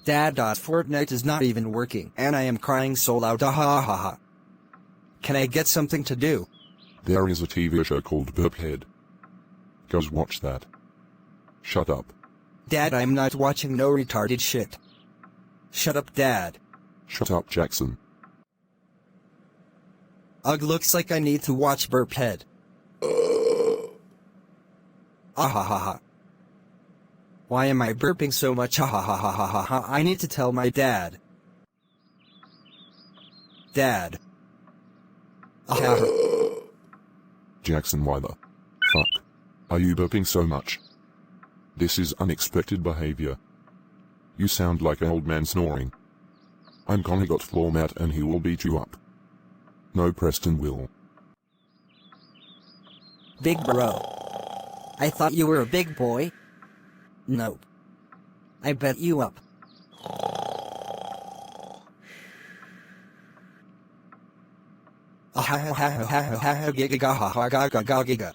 Dad. Fortnite is not even working, and I am crying so loud. Ha ha ha ha. Can I get something to do? There is a TV show called Burphead. Go watch that. Shut up. Dad, I'm not watching no retarded shit. Shut up, Dad. Shut up, Jackson. Ugh, looks like I need to watch Burphead. Ah ha ha ha. Why am I burping so much? Ha ha ha ha ha ha ha. I need to tell my dad. Dad. Ah ha ha. Jackson, why the fuck are you burping so much? This is unexpected behavior. You sound like an old man snoring. I'm gonna got floor mat and he will beat you up. No, Preston will. Big bro. I thought you were a big boy. Nope. I bet you up. Ah ha ha ha ha ha ha giga ha ha ga ga ga giga.